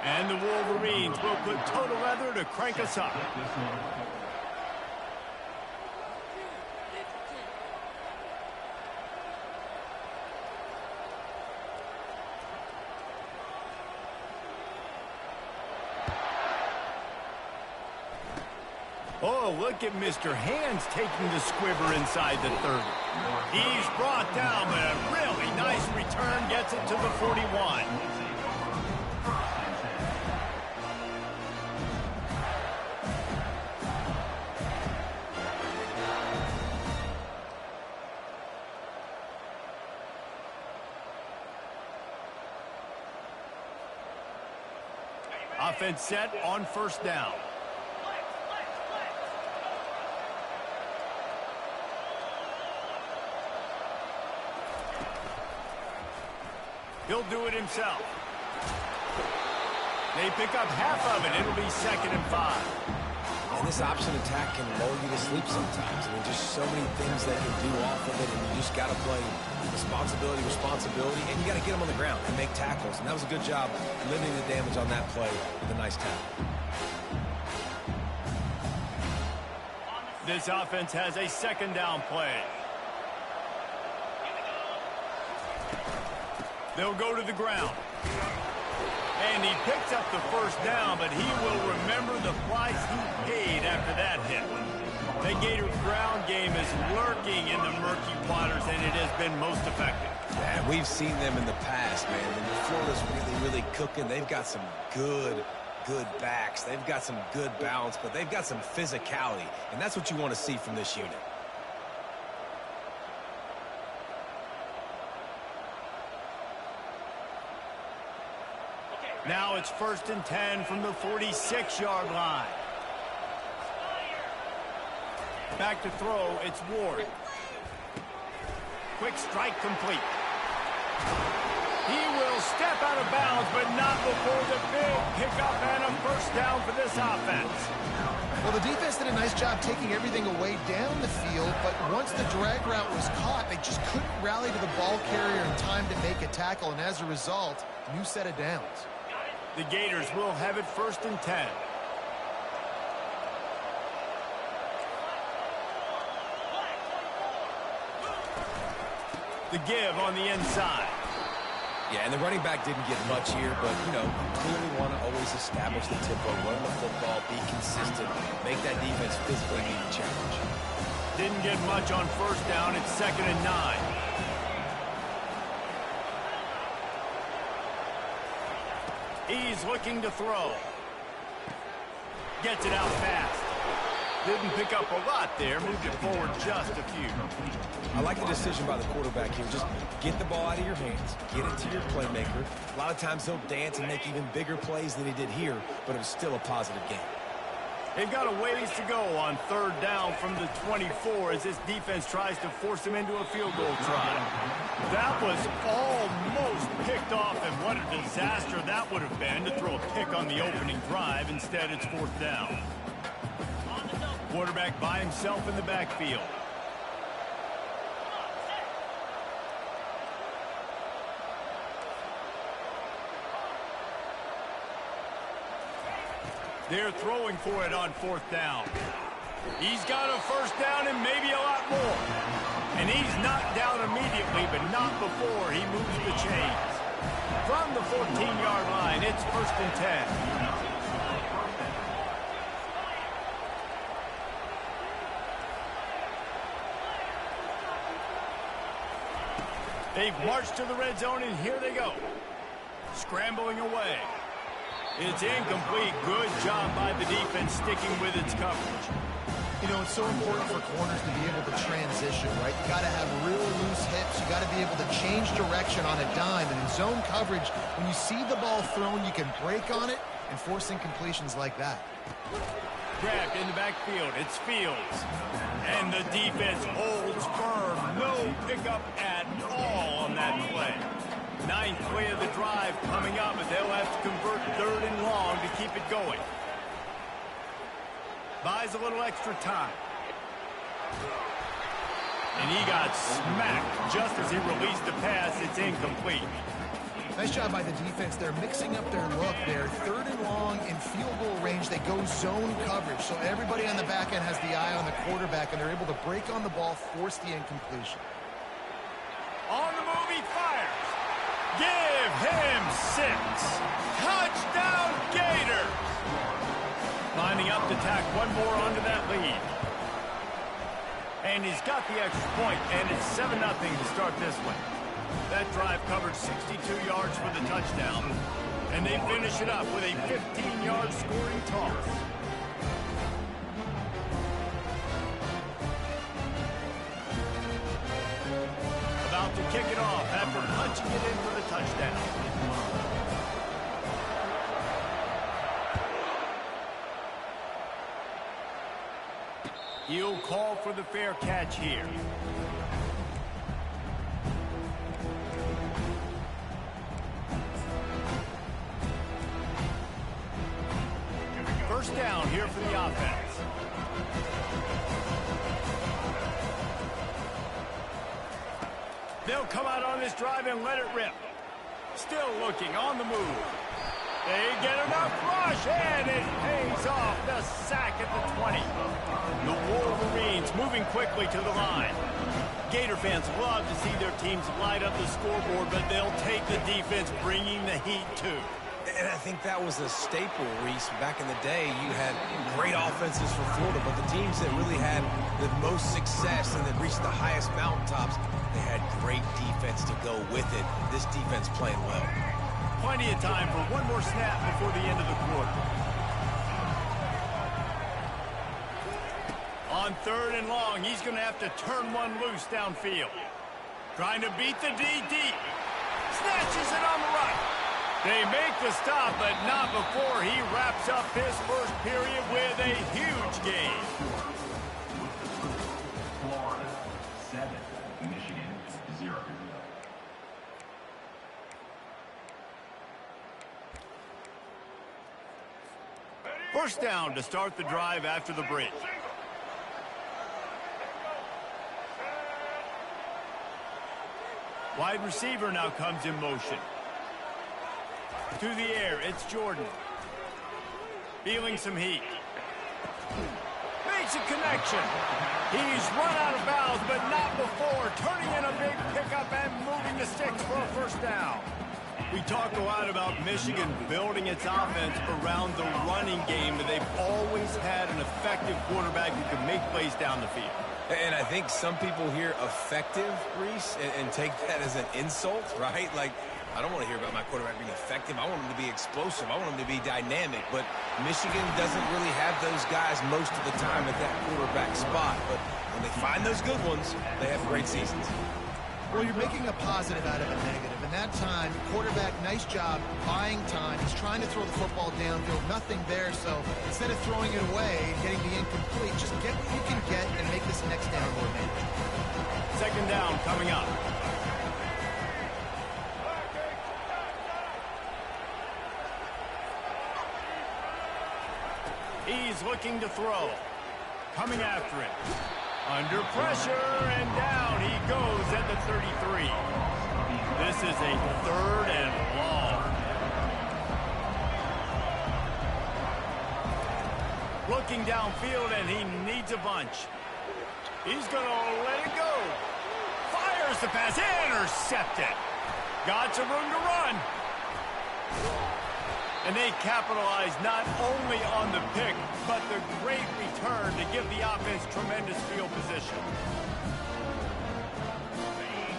And the Wolverines will put total leather to crank us up. Oh, look at Mr. Hands taking the squiver inside the 30. He's brought down, but a really nice return gets it to the 41. Offense set on first down. He'll do it himself. They pick up half of it. It'll be 2nd and 5. And this option attack can lull you to sleep sometimes. I mean, just so many things they can do off of it, and you just got to play responsibility, and you got to get them on the ground and make tackles. And that was a good job limiting the damage on that play with a nice tackle. This offense has a 2nd down play. They'll go to the ground. And he picks up the 1st down, but he will remember the price he paid after that hit. The Gators' ground game is lurking in the murky waters, and it has been most effective. Yeah, we've seen them in the past, man. When Florida's really cooking, they've got some good backs. They've got some good balance, but they've got some physicality, and that's what you want to see from this unit. Now it's 1st and 10 from the 46-yard line. Back to throw, it's Ward. Quick strike complete. He will step out of bounds, but not before the big pickup and a 1st down for this offense. Well, the defense did a nice job taking everything away down the field, but once the drag route was caught, they just couldn't rally to the ball carrier in time to make a tackle, and as a result, new set of downs. The Gators will have it 1st and 10. The give on the inside. Yeah, and the running back didn't get much here, but, you know, clearly want to always establish the tempo, run the football, be consistent, make that defense physically meet the challenge. Didn't get much on 1st down. It's 2nd and 9. He's looking to throw. Gets it out fast. Didn't pick up a lot there. Moved it forward just a few. I like the decision by the quarterback here. Just get the ball out of your hands. Get it to your playmaker. A lot of times he'll dance and make even bigger plays than he did here, but it was still a positive game. They've got a ways to go on 3rd down from the 24 as this defense tries to force him into a field goal try. That was almost picked off, and what a disaster that would have been to throw a pick on the opening drive. Instead, it's 4th down. Quarterback by himself in the backfield. They're throwing for it on 4th down. He's got a 1st down and maybe a lot more. And he's knocked down immediately, but not before he moves the chains. From the 14-yard line, it's 1st and 10. They've marched to the red zone, and here they go. Scrambling away. It's incomplete. Good job by the defense sticking with its coverage. You know, it's so important for corners to be able to transition, right? You got to have real loose hips. You got to be able to change direction on a dime. And in zone coverage, when you see the ball thrown, you can break on it and force incompletions like that. Grabbed in the backfield. It's Fields. And the defense holds firm. No pickup at all on that play. 9th play of the drive coming up, but they'll have to convert 3rd and long to keep it going. Buys a little extra time. And he got smacked just as he released the pass. It's incomplete. Nice job by the defense. They're mixing up their look there. 3rd and long in field goal range. They go zone coverage. So everybody on the back end has the eye on the quarterback, and they're able to break on the ball, force the incompletion. On the move, he fires. Give him 6. Touchdown, Gators. Lining up to tack one more onto that lead. And he's got the extra point, and it's 7-0 to start this one. That drive covered 62 yards for the touchdown, and they finish it up with a 15-yard scoring toss. About to kick it off after punching it in for the touchdown. He'll call for the fair catch here. First down here for the offense. They'll come out on this drive and let it rip. Still looking on the move. They get enough rush, and it pays off. The sack at the 20. The Wolverines moving quickly to the line. Gator fans love to see their teams light up the scoreboard, but they'll take the defense bringing the heat too. And I think that was a staple, Reese. Back in the day, you had great offenses for Florida, but the teams that really had the most success and that reached the highest mountaintops, they had great defense to go with it. This defense playing well. Plenty of time for one more snap before the end of the quarter. On 3rd and long, he's going to have to turn one loose downfield. Trying to beat the D deep. Snatches it on the right. They make the stop, but not before he wraps up his first period with a huge gain. Florida 7, Michigan 0. First down to start the drive after the break. Wide receiver now comes in motion. To the air, it's Jordan. Feeling some heat. Makes a connection. He's run out of bounds, but not before turning in a big pickup and moving the sticks for a first down. We talk a lot about Michigan building its offense around the running game, but they've always had an effective quarterback who can make plays down the field. And I think some people hear effective, Reese, and take that as an insult, right? Like, I don't want to hear about my quarterback being effective. I want him to be explosive. I want him to be dynamic. But Michigan doesn't really have those guys most of the time at that quarterback spot. But when they find those good ones, they have great seasons. Well, you're making a positive out of a negative. And that time, quarterback, nice job buying time. He's trying to throw the football downfield. Nothing there. So instead of throwing it away and getting the incomplete, just get what you can get and make this next down more manageable. Second down coming up. He's looking to throw. Coming after it. Under pressure, and down he goes at the 33. This is a 3rd and long. Looking downfield, and he needs a bunch. He's going to let it go. Fires the pass. Intercepted. Got some room to run. And they capitalize not only on the pick, but the great return to give the offense tremendous field position.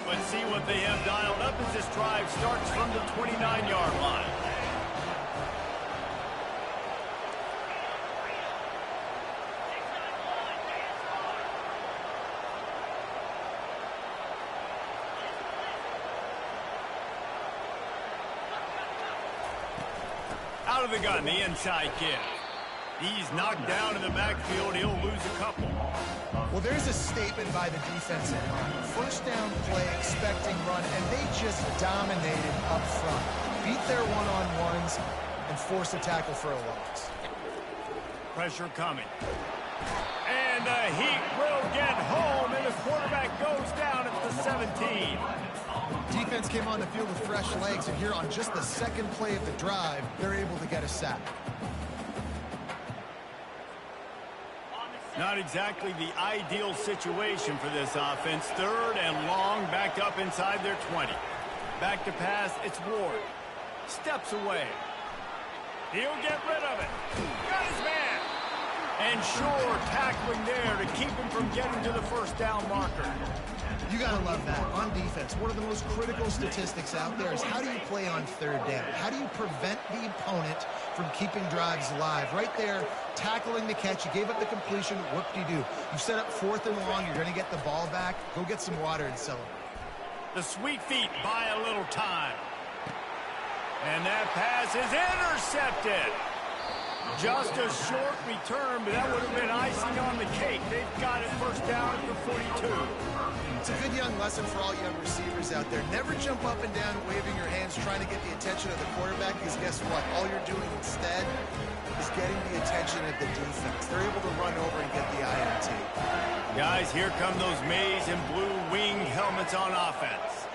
Let's see what they have dialed up as this drive starts from the 29-yard line. Out of the gun, the inside kid. He's knocked down in the backfield. He'll lose a couple. Well, there's a statement by the defensive line. First down play, expecting run, and they just dominated up front. Beat their one-on-ones and forced a tackle for a loss. Pressure coming. And the heat will get home, and the quarterback goes down at the 17. Defense came on the field with fresh legs, and here on just the second play of the drive, they're able to get a sack. Not exactly the ideal situation for this offense. Third and long, backed up inside their 20. Back to pass, it's Ward. Steps away. He'll get rid of it. Got his man. And Shore tackling there to keep him from getting to the first down marker. You got to love that. On defense, one of the most critical statistics out there is how do you play on third down? How do you prevent the opponent from keeping drives alive? Right there, tackling the catch. You gave up the completion. Whoop-de-doo. You set up 4th and long. You're going to get the ball back. Go get some water and celebrate. The sweet feet buy a little time. And that pass is intercepted. Just a short return, but that would have been icing on the cake. They've got it first down at the 42. It's a good young lesson for all young receivers out there. Never jump up and down waving your hands trying to get the attention of the quarterback, because guess what? All you're doing instead is getting the attention of the defense. They're able to run over and get the INT. Guys, here come those maize and blue winged helmets on offense.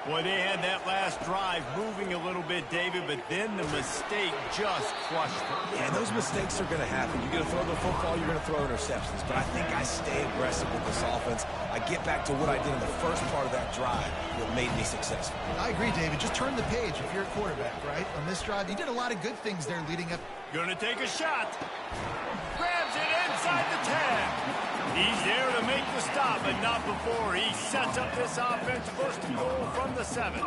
Boy, they had that last drive moving a little bit, David, but then the mistake just crushed them. Yeah, and those mistakes are going to happen. You're going to throw the football, you're going to throw interceptions. But I think I stay aggressive with this offense. I get back to what I did in the first part of that drive that made me successful. I agree, David. Just turn the page if you're a quarterback, right? On this drive, you did a lot of good things there leading up. Gonna take a shot. Grabs it inside the 10. He's there to make the stop, but not before he sets up this offense first and goal from the 7.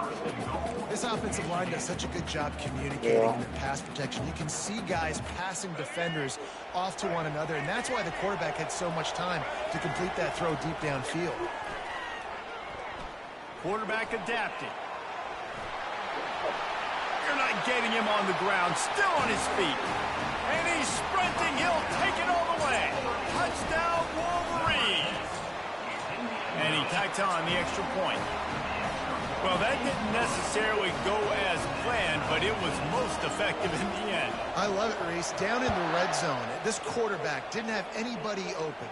This offensive line does such a good job communicating in their pass protection. You can see guys passing defenders off to one another, and that's why the quarterback had so much time to complete that throw deep downfield. Quarterback adapting. You're not getting him on the ground, still on his feet. And he's sprinting, he'll take it all the way. Touchdown, Wolverines. And he tacks on the extra point. Well, that didn't necessarily go as planned, but it was most effective in the end. I love it, Reese. Down in the red zone, this quarterback didn't have anybody open.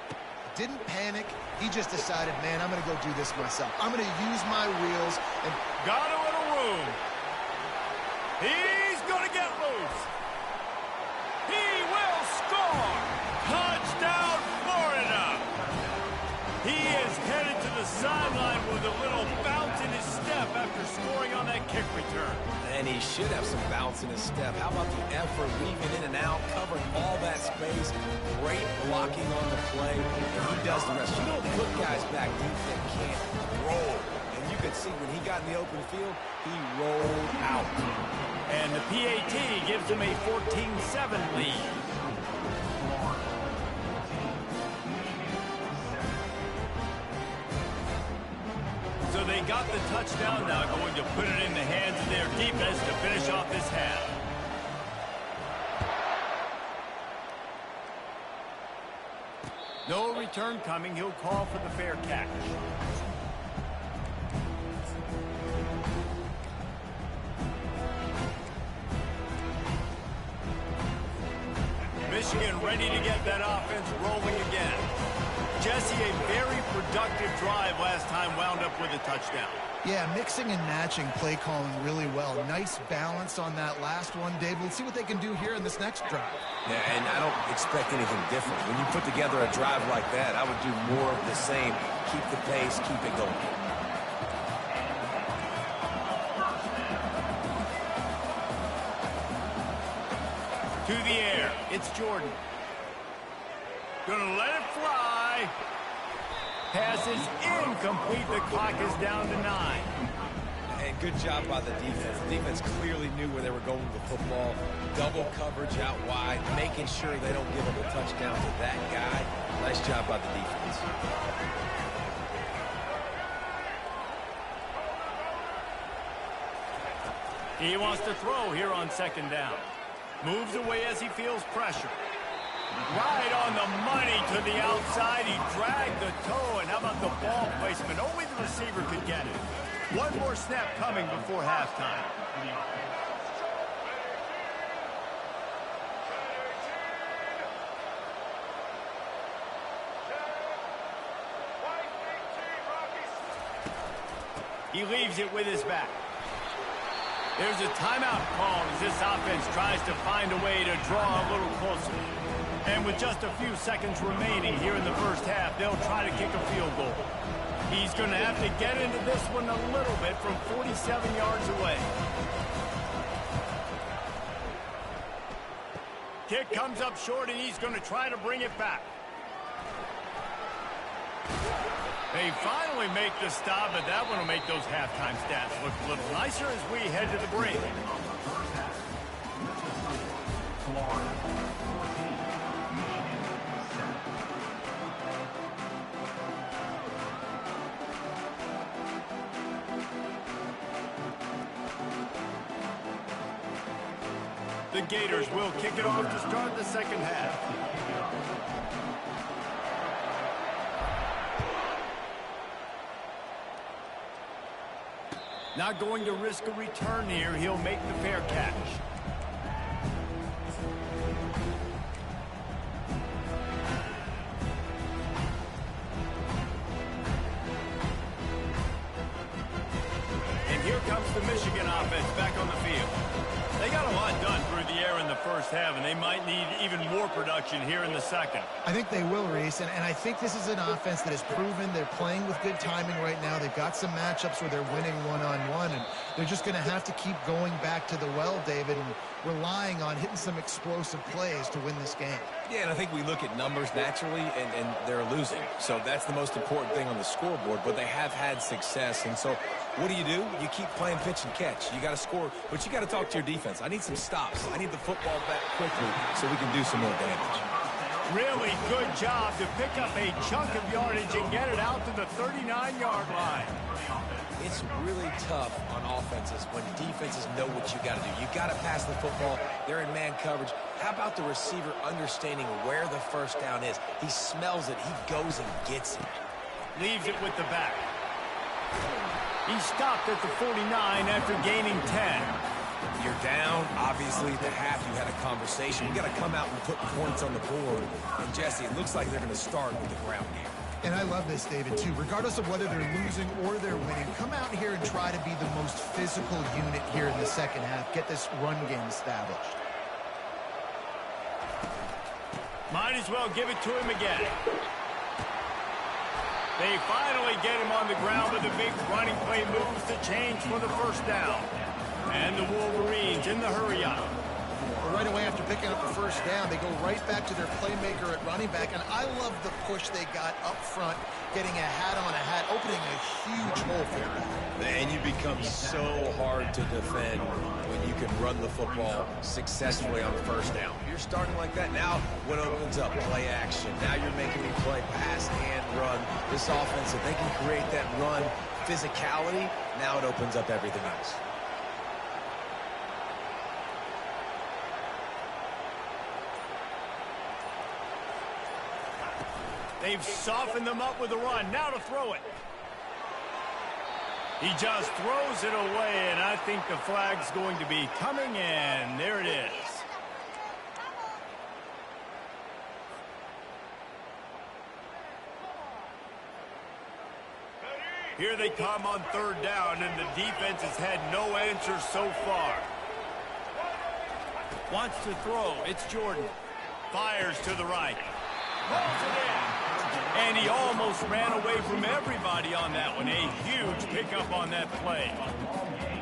Didn't panic. He just decided, man, I'm going to go do this myself. I'm going to use my wheels. And got a little room. He's going to get loose. He will score. Touchdown, Florida. He is headed to the sideline with a little bounce in his step after scoring on that kick return. And he should have some bounce in his step. How about the effort, weaving in and out, covering all that space, great blocking on the play, and he does the rest. You don't put guys back deep that can't roll. And you could see when he got in the open field, he rolled out. And the PAT gives him a 14-7 lead. So they got the touchdown, now going to put it in the hands of their defense to finish off this half. No return coming. He'll call for the fair catch. Michigan ready to get that offense rolling again. Jesse, a very productive drive last time, wound up with a touchdown. yeah, mixing and matching play calling really well. Nice balance on that last one, Dave. Let's see what they can do here in this next drive. Yeah, and I don't expect anything different. When you put together a drive like that, I would do more of the same. Keep the pace, keep it going. To the air, it's Jordan. Gonna let it fly. Pass is incomplete. The clock is down to 9. And good job by the defense. The defense clearly knew where they were going with the football. Double coverage out wide, making sure they don't give up a touchdown to that guy. Nice job by the defense. He wants to throw here on second down. Moves away as he feels pressure. Right on the money to the outside. He dragged the toe, and how about the ball placement? Only the receiver could get it. One more snap coming before halftime. He leaves it with his back. There's a timeout called as this offense tries to find a way to draw a little closer. And with just a few seconds remaining here in the first half, they'll try to kick a field goal. He's going to have to get into this one a little bit from 47 yards away. Kick comes up short, and he's going to try to bring it back. They finally make the stop, but that one will make those halftime stats look a little nicer as we head to the break. The Gators will kick it off to start the second half. Not going to risk a return here. He'll make the fair catch. And here comes the Michigan offense back on the field. They got a lot done through the air in the first half, and they might need even more production here in the second. I think they will, Reese, and I think this is an offense that has proven they're playing with good timing right now. They've got some matchups where they're winning one-on-one, and they're just going to have to keep going back to the well, David, and relying on hitting some explosive plays to win this game. Yeah, and I think we look at numbers naturally, and they're losing. So that's the most important thing on the scoreboard, but they have had success. And so what do? You keep playing pitch and catch. You got to score, but you got to talk to your defense. I need some stops. I need the football back quickly so we can do some more damage. Really good job to pick up a chunk of yardage and get it out to the 39-yard line. It's really tough on offenses when defenses know what you got to do. You got to pass the football. They're in man coverage. How about the receiver understanding where the first down is? He smells it. He goes and gets it. Leaves it with the back. He stopped at the 49 after gaining 10. You're down. Obviously, at the half, you had a conversation. You got to come out and put points on the board. And, Jesse, it looks like they're going to start with the ground game. And I love this, David, too. Regardless of whether they're losing or they're winning, come out here and try to be the most physical unit here in the second half. Get this run game established. Might as well give it to him again. They finally get him on the ground with a big running play moves to change for the first down. And the Wolverines in the hurry up. Right away after picking up the first down, they go right back to their playmaker at running back. And I love the push they got up front, getting a hat on a hat, opening a huge hole for them. And you become so hard to defend when you can run the football successfully on first down. You're starting like that. Now what opens up? Play action. Now you're making me play pass and run. This offense, if they can create that run physicality, now it opens up everything else. They've softened them up with a run. Now to throw it. He just throws it away, and I think the flag's going to be coming, and there it is. Here they come on third down, and the defense has had no answers so far. Wants to throw. It's Jordan. Fires to the right. Pulls it in. And he almost ran away from everybody on that one. A huge pickup on that play.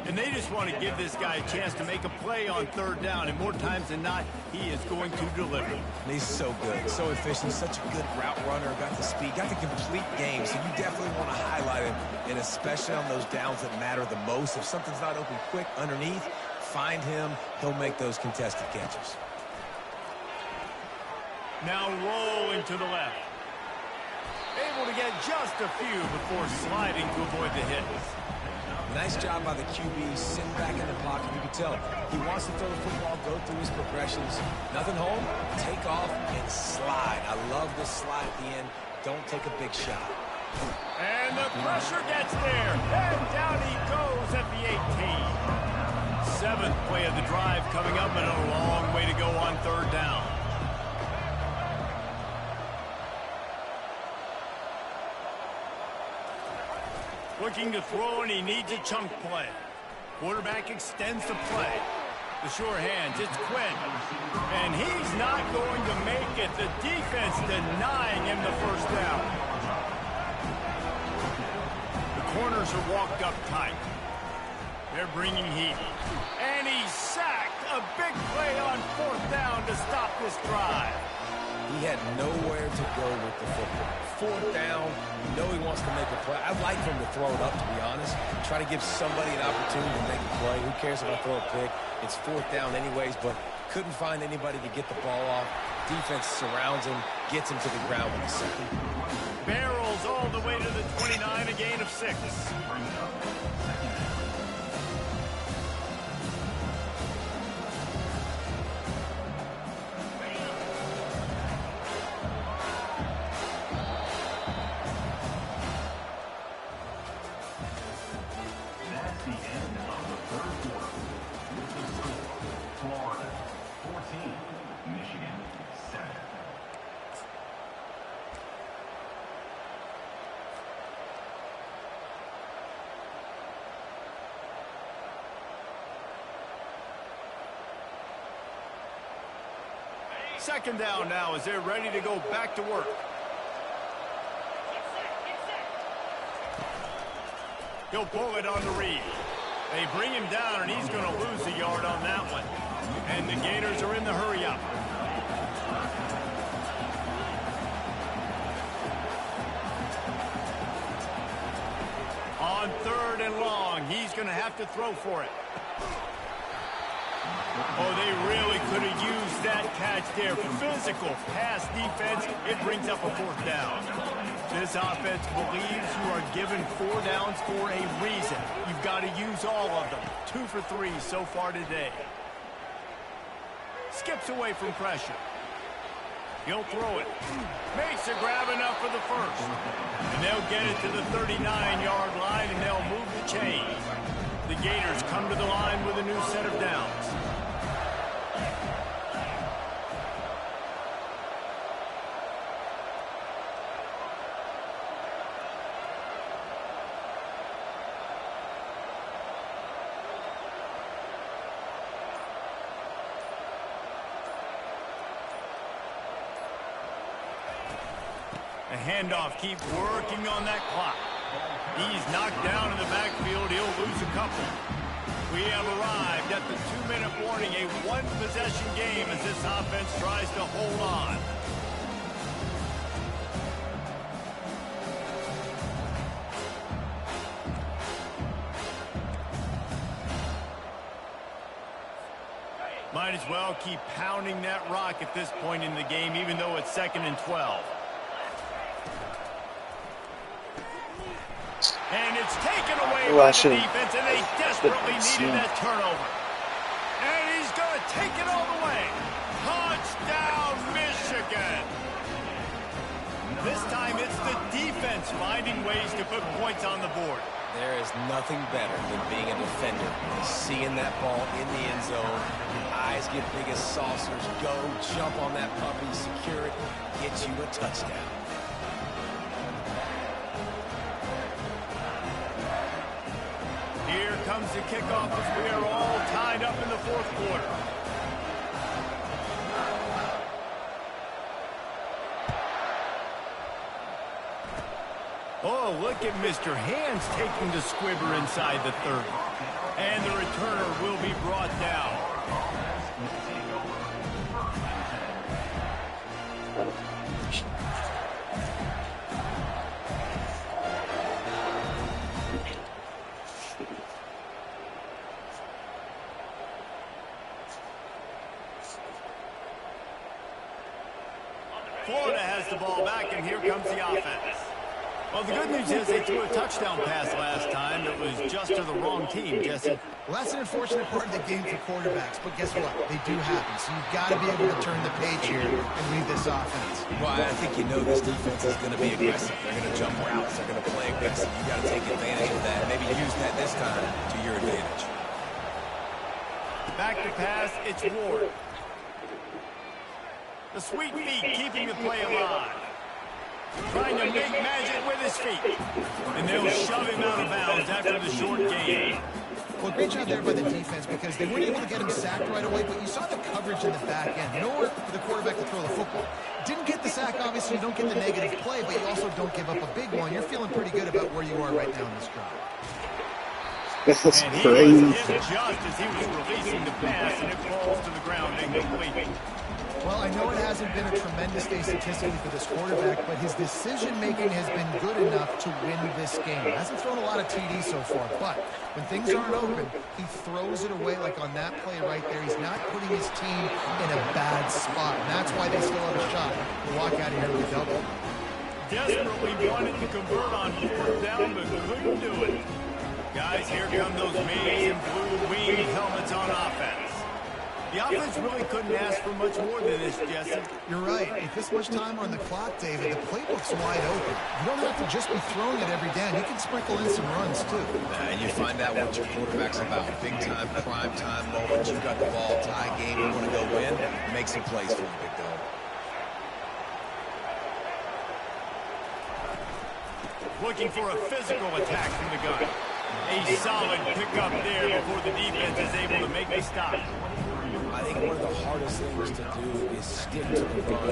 And they just want to give this guy a chance to make a play on third down. And more times than not, he is going to deliver. He's so good, so efficient, such a good route runner, got the speed, got the complete game. So you definitely want to highlight him, and especially on those downs that matter the most. If something's not open quick underneath, find him. He'll make those contested catches. Now rolling to the left. Able to get just a few before sliding to avoid the hit. Nice job by the QB, sitting back in the pocket. You can tell he wants to throw the football, go through his progressions. Nothing home, take off, and slide. I love this slide at the end. Don't take a big shot. And the pressure gets there. And down he goes at the 18. Seventh play of the drive coming up, and a long way to go on third down. Looking to throw, and he needs a chunk play. Quarterback extends the play. The sure hands, it's Quinn. And he's not going to make it. The defense denying him the first down. The corners are walked up tight. They're bringing heat. And he's sacked. A big play on fourth down to stop this drive. He had nowhere to go with the football. Fourth down, you know he wants to make a play. I'd like for him to throw it up, to be honest. Try to give somebody an opportunity to make a play. Who cares if I throw a pick? It's fourth down anyways, but couldn't find anybody to get the ball off. Defense surrounds him, gets him to the ground with a second. Barrels all the way to the 29, a gain of 6. That's the end of the third quarter. With the score, Florida 14, Michigan 7. Second down now as they're ready to go back to work. He'll pull it on the read. They bring him down, and he's going to lose a yard on that one. And the Gators are in the hurry up. On third and long, he's going to have to throw for it. Oh, they really could have used that catch there. Physical pass defense. It brings up a fourth down. This offense believes you are given 4 downs for a reason. You've got to use all of them. 2 for 3 so far today. Skips away from pressure. He'll throw it. Makes a grab enough for the first. And they'll get it to the 39-yard line, and they'll move the chains. The Gators come to the line with a new set of downs. The handoff, keep working on that clock. He's knocked down in the backfield. He'll lose a couple. We have arrived at the 2-minute warning, a one-possession game as this offense tries to hold on. Might as well keep pounding that rock at this point in the game, even though it's 2nd and 12. And it's taken away by the defense, and they desperately needed that turnover. And he's going to take it all the way. Touchdown, Michigan. This time it's the defense finding ways to put points on the board. There is nothing better than being a defender. Seeing that ball in the end zone, your eyes get big as saucers. Go, jump on that puppy, secure it, get you a touchdown. Here comes the kickoff as we are all tied up in the fourth quarter. Oh, look at Mr. Hands taking the squibber inside the 30. And the returner will be brought down. Florida has the ball back, and here comes the offense. Well, the good news is they threw a touchdown pass last time that was just to the wrong team, Jesse. Well, that's an unfortunate part of the game for quarterbacks, but guess what? They do happen, so you've got to be able to turn the page here and lead this offense. Well, I think you know this defense is going to be aggressive. They're going to jump routes. They're going to play aggressive. You've got to take advantage of that. Maybe use that this time to your advantage. Back to pass, it's Ward. The sweet feet keeping the play alive. Trying to make magic with his feet. And they'll shove him out of bounds after the short gain. Well, great job there by the defense because they weren't able to get him sacked right away, but you saw the coverage in the back end. Nowhere for the quarterback to throw the football. Didn't get the sack, obviously. You don't get the negative play, but you also don't give up a big one. You're feeling pretty good about where you are right now in this drive. That's and crazy. He was hit just as he was releasing the pass, and it falls to the ground incomplete. Well, I know it hasn't been a tremendous day statistically for this quarterback, but his decision-making has been good enough to win this game. He hasn't thrown a lot of TDs so far, but when things aren't open, he throws it away like on that play right there. He's not putting his team in a bad spot, and that's why they still have a shot to walk out of here with a double. Desperately wanted to convert on fourth down, but couldn't do it. Guys, here come those maize and blue winged helmets on offense. The offense really couldn't ask for much more than this, Jesse. You're right. With this much time on the clock, David, the playbook's wide open. You don't have to just be throwing it every down. You can sprinkle in some runs, too. And you find out what your quarterback's about. Big-time, prime-time moments. You've got the ball, tie game, you want to go win, make some plays for the big dog. Looking for a physical attack from the gun. A solid pickup there before the defense is able to make the stop. I think one of the hardest things to do is stick to the run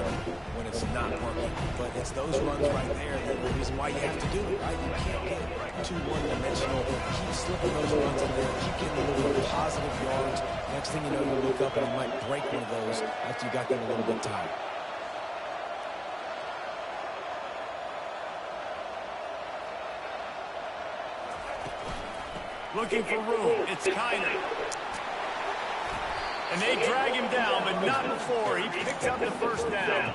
when it's not working. But it's those runs right there that are the reason why you have to do it, right? You can't get too one-dimensional. Keep slipping those runs in there. Keep getting a little bit of positive yards. Next thing you know, you look up and you might break one of those after you got them a little bit tired. Looking for room. It's Kiner. And they drag him down, but not before he picks up the first down.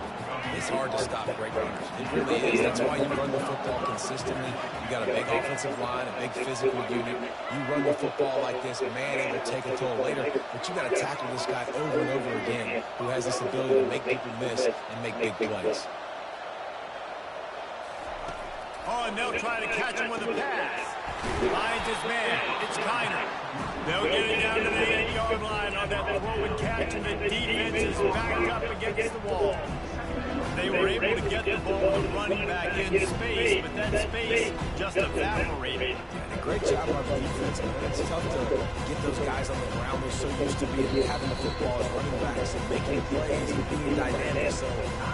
It's hard to stop great runners. It really is. That's why you run the football consistently. You got a big offensive line, a big physical unit. You run the football like this, man, it will take a toll later. But you got to tackle this guy over and over again who has this ability to make people miss and make big plays. Oh, and they'll try to catch him with a pass. Finds his man. It's Kiner. They'll get it down to the 8-yard line on that throw and catch, and the defense is backed up against the wall. They were able to get the ball to running back in space, but that space just evaporated. And a great job on the defense. It's tough to get those guys on the ground. They're so used to having the football as running backs and making plays and being dynamic. So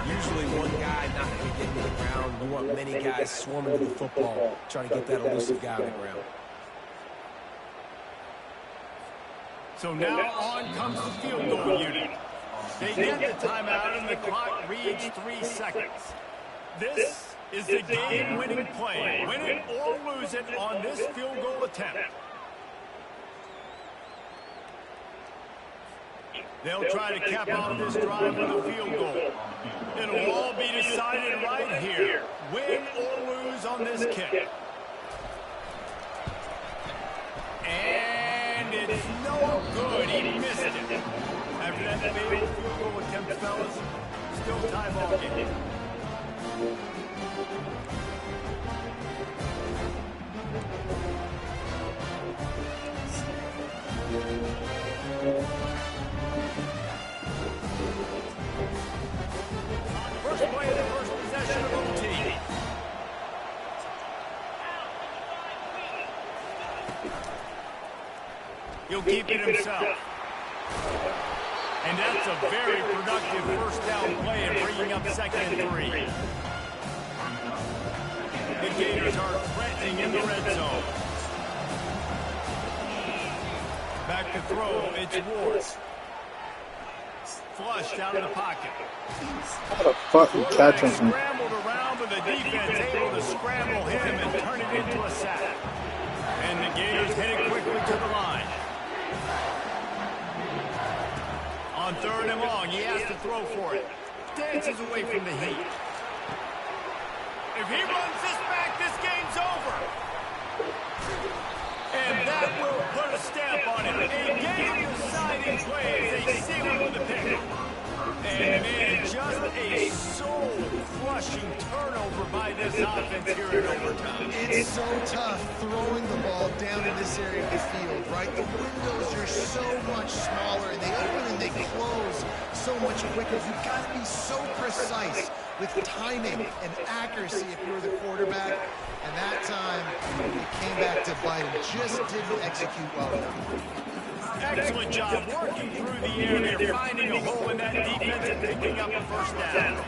usually one guy not going to get to the ground. You want many guys swarming to the football, trying to get that elusive guy on the ground. So now on comes the field goal unit. They get the timeout and the clock reads 3 seconds. This is the game-winning play. Win it or lose it on this field goal attempt. They'll try to cap off this drive with a field goal. It'll all be decided right here. Win or lose on this kick. And it's no good. He missed it. After that fatal field goal attempt, fellas, still tie ball game. First play of the first possession of OT. He'll keep it himself. And that's a very productive first down play and bringing up 2nd and 3. The Gators are threatening in the red zone. Back to throw, it's Ward. Flushed out of the pocket. How the fuck you catch him? Scrambled around, but the defense able to scramble him and turn it into a sack. And the Gators headed quickly to the line. On 3rd and long, he has to throw for it. Dances away from the heat. If he runs this back, this game's over. And that will put a stamp on it. A game-deciding play as they seal it with a pick. And man, just a soul-crushing turnover by this offense here in overtime. It's so tough throwing the ball down in this area of the field, right? The windows are so much smaller, and they open and they close so much quicker. You've got to be so precise with timing and accuracy if you're the quarterback. And that time, it came back to bite him. Just didn't execute well enough. Excellent job working through the air there, finding a hole in that defense and picking up a first down.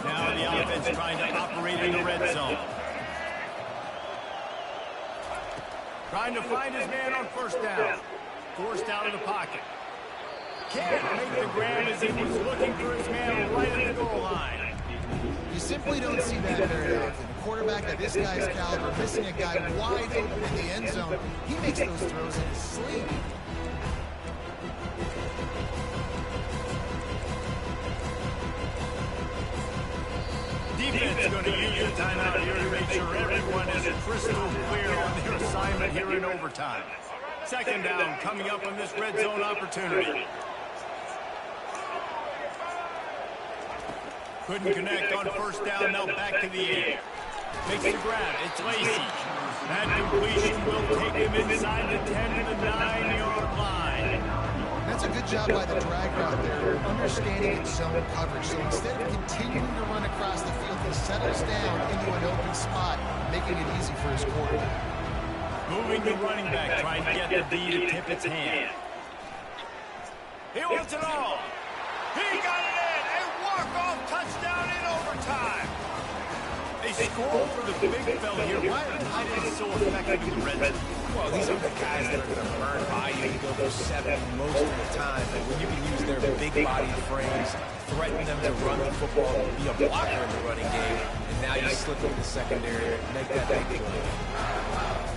Now the offense trying to operate in the red zone. Trying to find his man on first down. Forced out of the pocket. Can't make the grab as he was looking for his man right at the goal line. You simply don't see that very often. A quarterback of this guy's caliber missing a guy wide open in the end zone. He makes those throws in his sleep. Defense going to use your timeout here to make sure everyone is crystal clear on their assignment here in overtime. Second down coming up on this red zone opportunity. Couldn't connect on first down, now back to the air. Makes the grab, it's Lacy. That completion will take him inside the 10 to the 9-yard line. That's a good job by the drag route there, understanding its zone coverage. So instead of continuing to run across the field, he settles down into an open spot, making it easy for his quarterback. Moving the running back, trying to get the D to tip its hand. He wants it all. He got it in. A walk-off touchdown in overtime. They score for the big fella here. Why are tight ends so effective in the red zone? Well, these are the guys that are going to burn by you and go 7 most of the time. And when you can use their big-bodied frames, threaten them to run the football, be a blocker in the running game, and now you slip into the secondary and make that big play.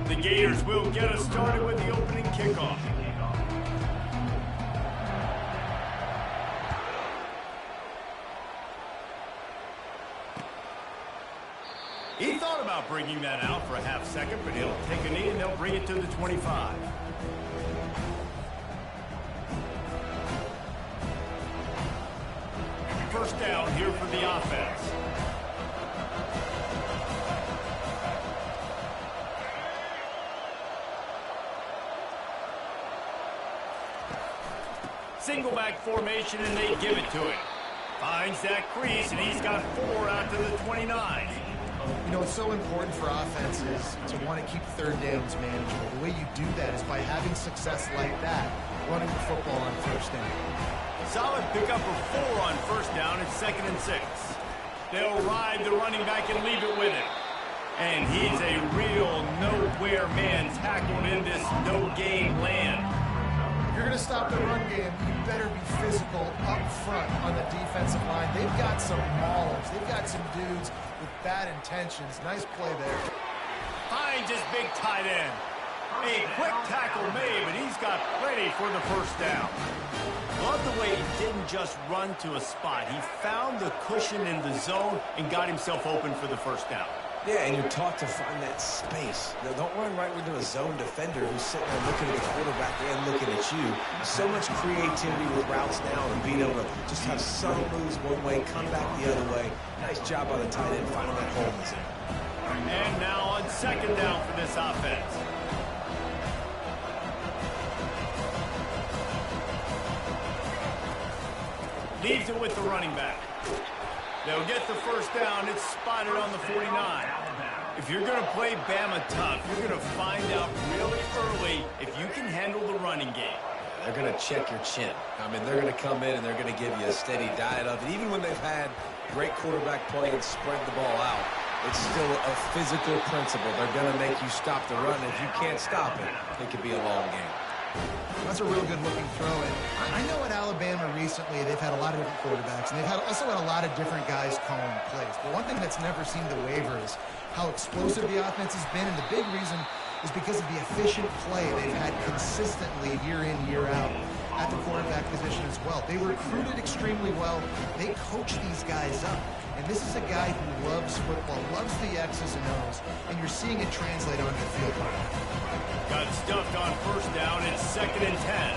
The Gators will get us started with the opening kickoff. He thought about bringing that out for a half second, but he'll take a knee and they'll bring it to the 25. First down here for the offense. Single back formation, and they give it to him. Finds that crease, and he's got 4 out to the 29. You know, it's so important for offenses to want to keep third downs manageable. The way you do that is by having success like that, running the football on first down. Solid pickup of 4 on first down. It's 2nd and 6. They'll ride the running back and leave it with him. And he's a real nowhere man tackled in this no-gain land. If you're going to stop the run game, you better be physical up front on the defensive line. They've got some maulers. They've got some dudes with bad intentions. Nice play there. Finds his big tight end. A quick tackle made, but he's got plenty for the first down. Love the way he didn't just run to a spot. He found the cushion in the zone and got himself open for the first down. Yeah, and you're taught to find that space. Now, don't run right into a zone defender who's sitting there looking at the quarterback and looking at you. So much creativity with routes now and being able to just have some moves one way, come back the other way. Nice job by the tight end finding that hole in the zone. And now on 2nd down for this offense. Leaves it with the running back. They'll get the first down. It's spotted on the 49. If you're going to play Bama tough, you're going to find out really early if you can handle the running game. They're going to check your chin. I mean, they're going to come in and they're going to give you a steady diet of it. Even when they've had great quarterback play and spread the ball out, it's still a physical principle. They're going to make you stop the run. If you can't stop it, it could be a long game. That's a real good-looking throw. And I know at Alabama recently they've had a lot of different quarterbacks, and they've also had a lot of different guys calling plays. But one thing that's never seemed to waver is how explosive the offense has been, and the big reason is because of the efficient play they've had consistently year in, year out at the quarterback position as well. They recruited extremely well. They coach these guys up. And this is a guy who loves football, loves the X's and O's, and you're seeing it translate onto the field. Got stuffed on first down. It's 2nd and 10.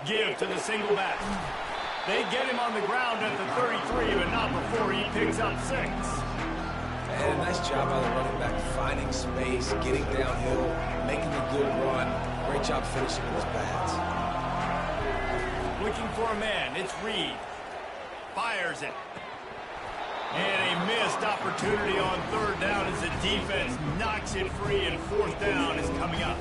Give to the single back. They get him on the ground at the 33, but not before he picks up 6. And a nice job by the running back, finding space, getting downhill, making a good run. Great job finishing with his pads. Looking for a man. It's Reed. Fires it. And a missed opportunity on 3rd down as the defense knocks it free, and 4th down is coming up.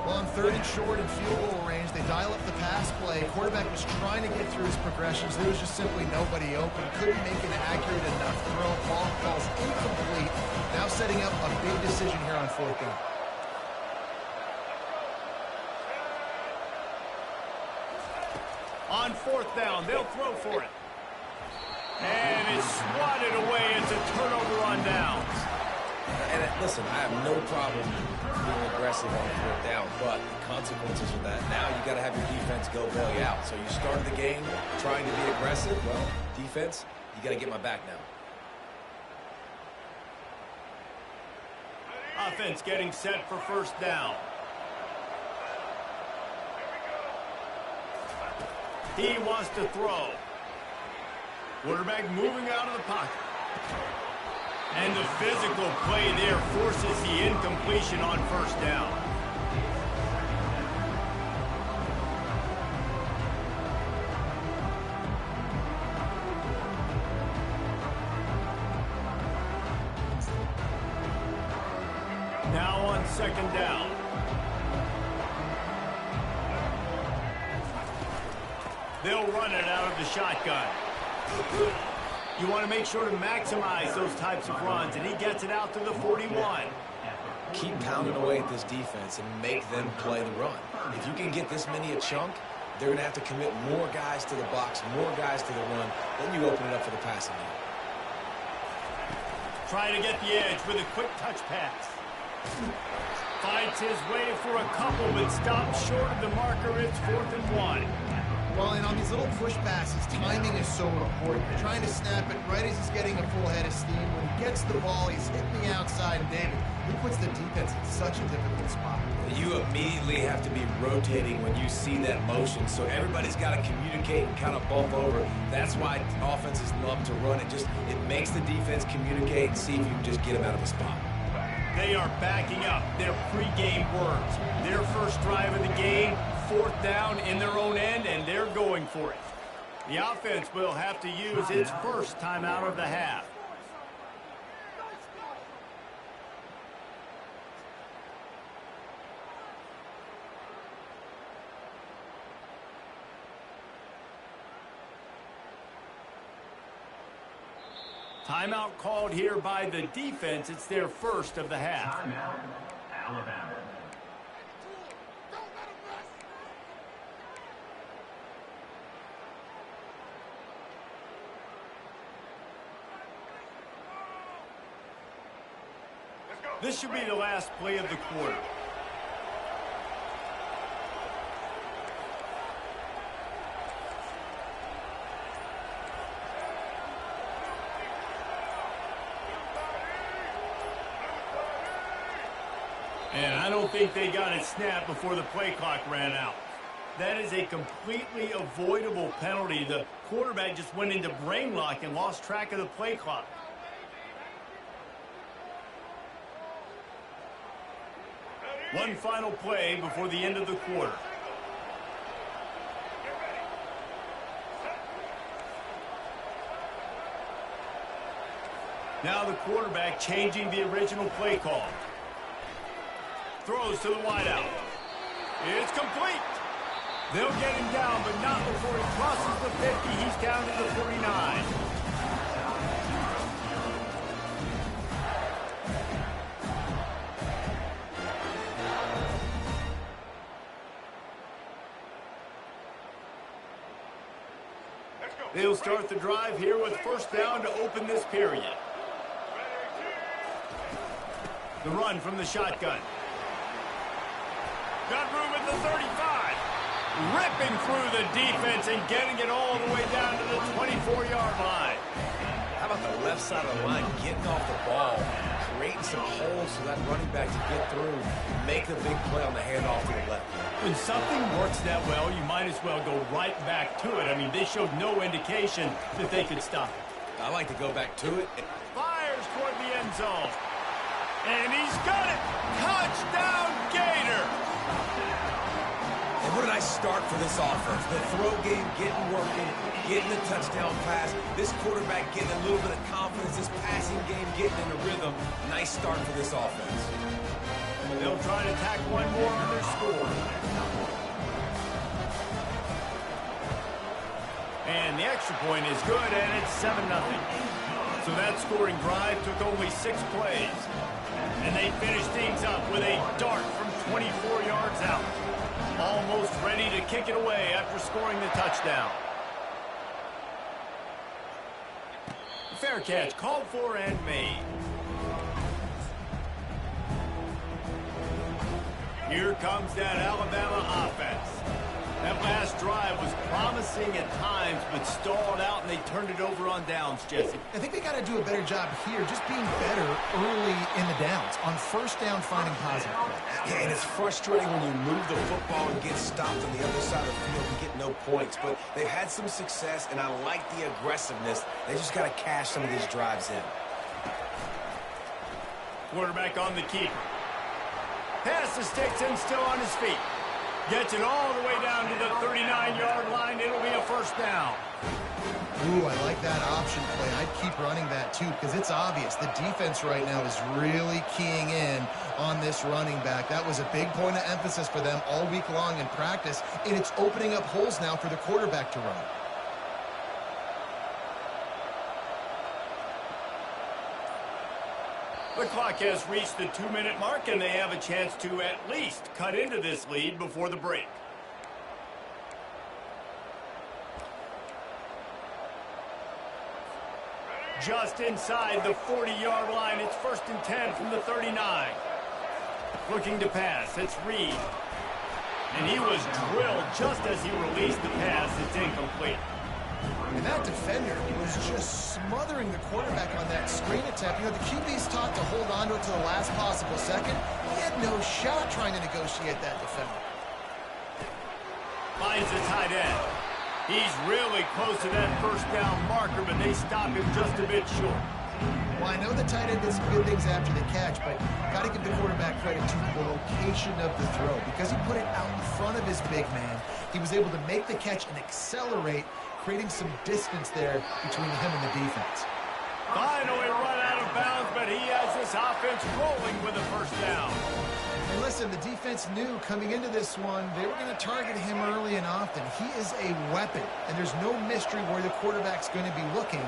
Well, on 3rd and short and field goal range, they dial up the pass play. Quarterback was trying to get through his progressions. There was just simply nobody open. Couldn't make an accurate enough throw. Ball falls incomplete. Now setting up a big decision here on 4th down. On 4th down, they'll throw for it. And it's swatted away. It's a turnover on downs. And listen, I have no problem being aggressive on 4th down, but the consequences of that, now you got to have your defense go bail you out. So you started the game trying to be aggressive. Well, defense, you got to get my back now. Offense getting set for first down. He wants to throw. Quarterback moving out of the pocket. And the physical play there forces the incompletion on first down. Now on 2nd down. They'll run it out of the shotgun. You want to make sure to maximize those types of runs, and he gets it out to the 41. Keep pounding away at this defense and make them play the run. If you can get this many a chunk, they're going to have to commit more guys to the box, more guys to the run. Then you open it up for the passing game. Trying to get the edge with a quick touch pass. Fights his way for a couple, but stops short of the marker. It's 4th and 1. Well, and on these little push passes, timing is so important. You're trying to snap it right as he's getting a full head of steam. When he gets the ball, he's hitting the outside. And David, he puts the defense in such a difficult spot. You immediately have to be rotating when you see that motion, so everybody's got to communicate and kind of bump over. That's why offenses love to run it. It makes the defense communicate and see if you can just get them out of the spot. They are backing up their pregame words. Their first drive of the game, 4th down in their own end, and they're going for it. The offense will have to use its first timeout of the half. Timeout called here by the defense. It's their first of the half. Timeout, Alabama. This should be the last play of the quarter. And I don't think they got it snapped before the play clock ran out. That is a completely avoidable penalty. The quarterback just went into brain lock and lost track of the play clock. One final play before the end of the quarter. Now the quarterback changing the original play call. Throws to the wideout. It's complete. They'll get him down, but not before he crosses the 50. He's down to the 49. They'll start the drive here with 1st down to open this period. The run from the shotgun. Got room at the 35. Ripping through the defense and getting it all the way down to the 24-yard line. How about the left side of the line getting off the ball, creating some holes for that running back to get through, make the big play on the handoff to the left. When something works that well, you might as well go right back to it. I mean, they showed no indication that they could stop it. I like to go back to it. Fires toward the end zone. And he's got it. Touchdown, Gator. And what a nice start for this offense. The throw game getting working, getting the touchdown pass. This quarterback getting a little bit of confidence. This passing game getting in a rhythm. Nice start for this offense. They'll try to tack one more on their score. And the extra point is good, and it's 7-0. So that scoring drive took only 6 plays. And they finished things up with a dart from 24 yards out. Almost ready to kick it away after scoring the touchdown. Fair catch called for and made. Here comes that Alabama offense. That last drive was promising at times, but stalled out, and they turned it over on downs, Jesse. I think they got to do a better job here, just being better early in the downs. On 1st down, finding positive plays. Yeah, and it's frustrating when you move the football and get stopped on the other side of the field and get no points. But they've had some success, and I like the aggressiveness. They just got to cash some of these drives in. Quarterback on the keeper. Pass the sticks and still on his feet. Gets it all the way down to the 39-yard line. It'll be a 1st down. Ooh, I like that option play. I'd keep running that, too, because it's obvious. The defense right now is really keying in on this running back. That was a big point of emphasis for them all week long in practice, and it's opening up holes now for the quarterback to run. The clock has reached the 2-minute mark, and they have a chance to at least cut into this lead before the break. Just inside the 40-yard line. It's 1st and 10 from the 39. Looking to pass. It's Reed. And he was drilled just as he released the pass. It's incomplete. And that defender was just smothering the quarterback on that screen attempt. You know, the QB's taught to hold on to it to the last possible second. He had no shot trying to negotiate that defender. Finds the tight end. He's really close to that first down marker, but they stop him just a bit short. Well, I know the tight end did some good things after the catch, but got to give the quarterback credit to the location of the throw. Because he put it out in front of his big man, he was able to make the catch and accelerate, creating some distance there between him and the defense. Finally run out of bounds, but he has this offense rolling with a first down. And listen, the defense knew coming into this one, they were going to target him early and often. He is a weapon, and there's no mystery where the quarterback's going to be looking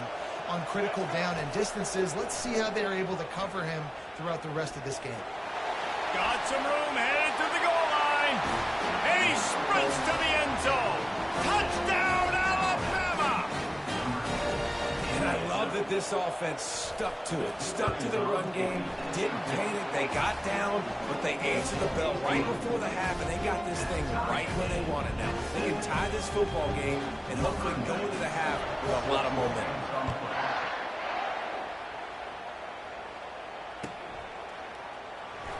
on critical down and distances. Let's see how they're able to cover him throughout the rest of this game. Got some room, headed to the goal line, and he sprints to the end zone. Touchdown, Alabama! And I love that this offense stuck to it, stuck to the run game, didn't panic, they got down, but they answered the bell right before the half, and they got this thing right where they want it now. They can tie this football game and hopefully go into the half with a lot of momentum.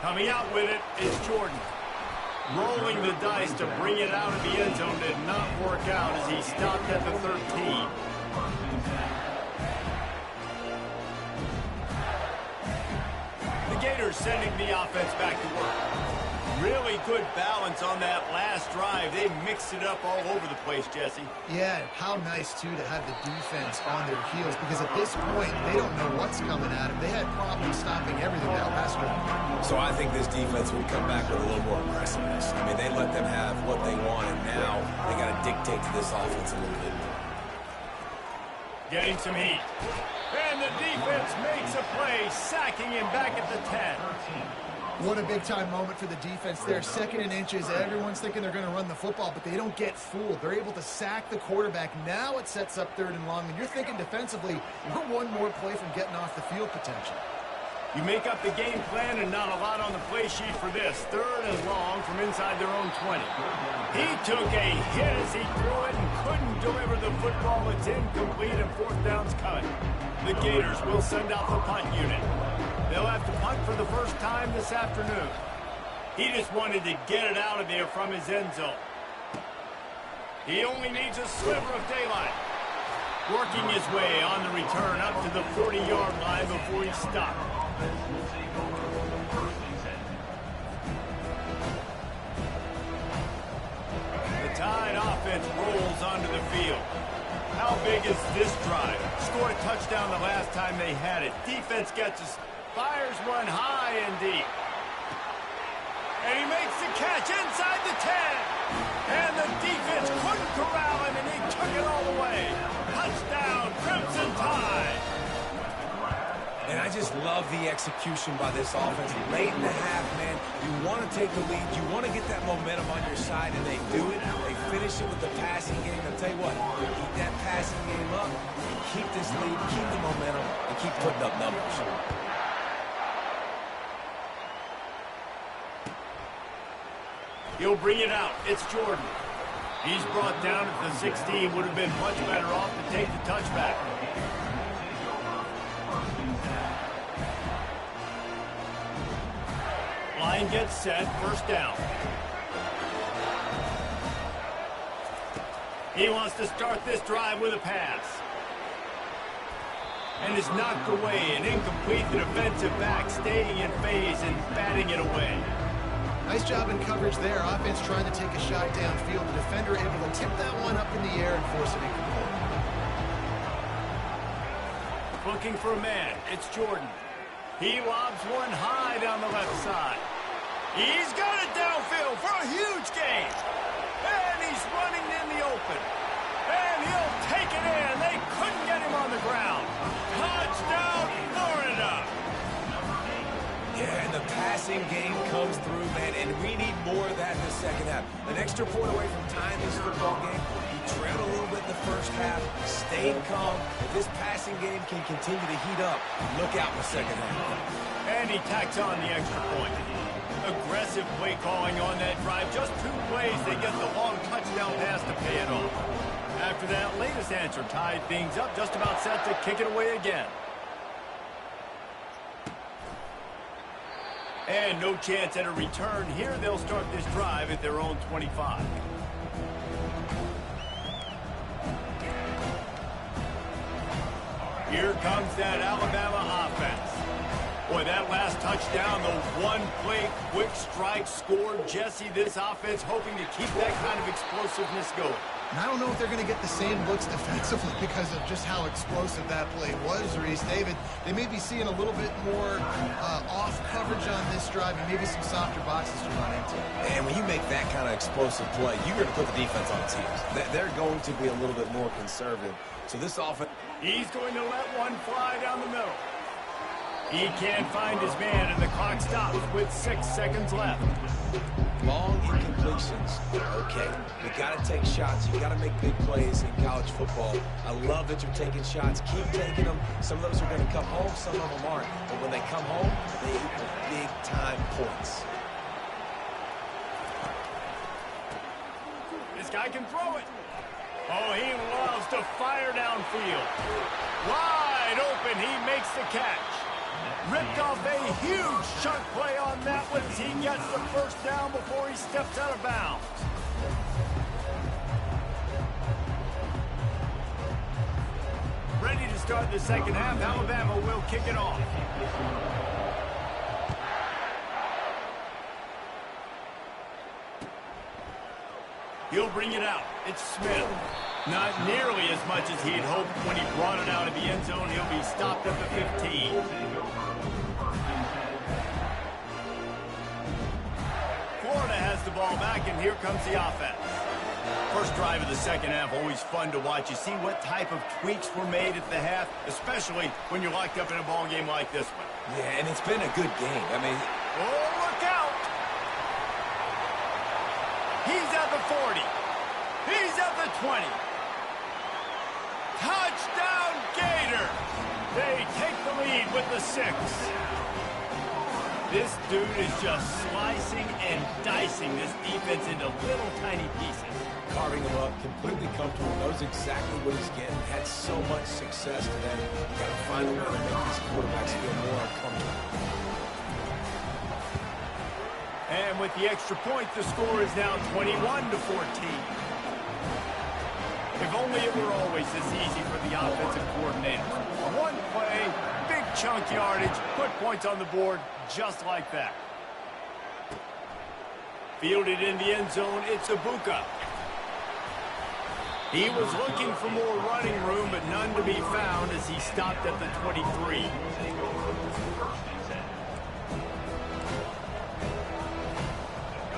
Coming out with it is Jordan. Rolling the dice to bring it out of the end zone did not work out as he stopped at the 13. The Gators sending the offense back to work. Really good balance on that last drive. They mixed it up all over the place, Jesse. Yeah, how nice, too, to have the defense on their heels, because at this point, they don't know what's coming at them. They had problems stopping everything that last drive. So I think this defense would come back with a little more aggressiveness. I mean, they let them have what they want, and now they got to dictate to this offense a little bit more. Getting some heat. And the defense makes a play, sacking him back at the 10. What a big-time moment for the defense there. 2nd and inches. Everyone's thinking they're going to run the football, but they don't get fooled. They're able to sack the quarterback. Now it sets up 3rd and long, and you're thinking defensively, we're one more play from getting off the field potential. You make up the game plan and not a lot on the play sheet for this. 3rd and long from inside their own 20. He took a hit as he threw it and couldn't deliver the football. It's incomplete and 4th down's coming. The Gators will send out the punt unit. They'll have to punt for the first time this afternoon. He just wanted to get it out of there from his end zone. He only needs a sliver of daylight. Working his way on the return up to the 40-yard line before he stopped. The Tide offense rolls onto the field. How big is this drive? Scored a touchdown the last time they had it. Defense gets us. Fires one high and deep. And he makes the catch inside the 10. And the defense couldn't corral him, and he took it all the way. Touchdown, Crimson Tide. And I just love the execution by this offense. Late in the half, man, you want to take the lead. You want to get that momentum on your side, and they do it. They finish it with the passing game. I'll tell you what, keep that passing game up, keep this lead, keep the momentum, and keep putting up numbers. He'll bring it out. It's Jordan. He's brought down at the 16. Would have been much better off to take the touchback. Line gets set. 1st down. He wants to start this drive with a pass. And is knocked away and incomplete. The defensive back staying in phase and batting it away. Nice job in coverage there. Offense trying to take a shot downfield. The defender able to tip that one up in the air and force it incomplete. Looking for a man. It's Jordan. He lobs one high down the left side. He's got it downfield for a huge gain. And he's running in the open. And he'll take it in. They couldn't get him on the ground. Touchdown, Florida. Yeah, and the passing game comes through. man, and we need more of that in the second half. An extra point away from tying this football game. He trailed a little bit in the first half, stayed calm. If this passing game can continue to heat up, look out in the second half. And he tacks on the extra point. Aggressive play calling on that drive. Just 2 plays, they get the long touchdown pass to pay it off. After that latest answer tied things up, just about set to kick it away again. And no chance at a return here. They'll start this drive at their own 25. Here comes that Alabama offense. Boy, that last touchdown, the one-play quick strike scored. Jesse, this offense hoping to keep that kind of explosiveness going. And I don't know if they're going to get the same looks defensively because of just how explosive that play was, Reese. David, they may be seeing a little bit more off coverage on this drive and maybe some softer boxes to run into. And when you make that kind of explosive play, you're going to put the defense on its heels. They're going to be a little bit more conservative. So this offense... He's going to let one fly down the middle. He can't find his man, and the clock stops with 6 seconds left. Long incompletions. Okay, you got to take shots. You got to make big plays in college football. I love that you're taking shots. Keep taking them. Some of those are going to come home. Some of them aren't. But when they come home, they equal big-time points. This guy can throw it. Oh, he loves to fire downfield. Wide open, he makes the catch. Ripped off a huge chunk play on that one as he gets the first down before he steps out of bounds. Ready to start the second half. Alabama will kick it off. He'll bring it out. It's Smith. Not nearly as much as he'd hoped when he brought it out of the end zone. He'll be stopped at the 15. Florida has the ball back, and here comes the offense. First drive of the second half, always fun to watch. You see what type of tweaks were made at the half, especially when you're locked up in a ball game like this one. Yeah, and it's been a good game. I mean... Oh, look out! He's at the 40. He's at the 20. Touchdown, Gator! They take the lead with the 6. This dude is just slicing and dicing this defense into little tiny pieces. Carving him up, completely comfortable, knows exactly what he's getting, had so much success today. Got to find a way to make these quarterbacks feel more uncomfortable. And with the extra point, the score is now 21-14. If only it were always this easy for the offensive coordinator. One play, big chunk yardage, put points on the board just like that. Fielded in the end zone, it's Ibuka. He was looking for more running room, but none to be found as he stopped at the 23.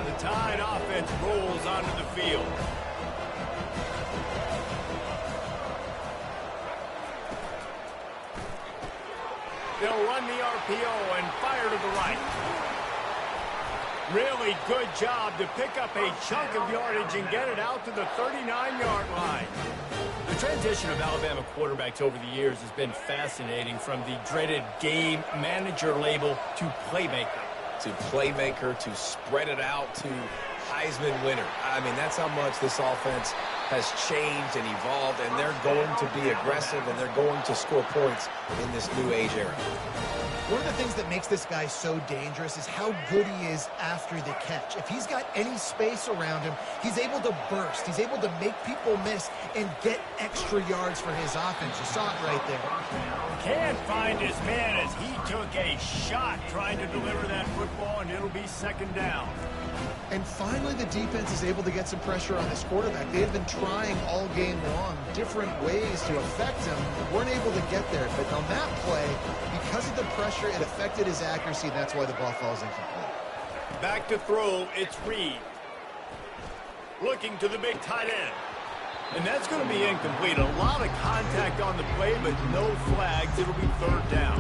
The Tide offense rolls onto the field. They'll run the RPO and fire to the right. Really good job to pick up a chunk of yardage and get it out to the 39-yard line. The transition of Alabama quarterbacks over the years has been fascinating, from the dreaded game manager label to playmaker. To playmaker, to spread it out, to Heisman winner. I mean, that's how much this offense has changed and evolved, and they're going to be aggressive, and they're going to score points in this new age era. One of the things that makes this guy so dangerous is how good he is after the catch. If he's got any space around him, he's able to burst. He's able to make people miss and get extra yards for his offense. You saw it right there. Can't find his man as he took a shot trying to deliver that football, and it'll be second down. And finally, the defense is able to get some pressure on this quarterback. They have been trying all game long different ways to affect him, weren't able to get there. But on that play, because of the pressure, it affected his accuracy, and that's why the ball falls incomplete. Back to throw, it's Reed. Looking to the big tight end. And that's going to be incomplete. A lot of contact on the play, but no flags. It'll be third down.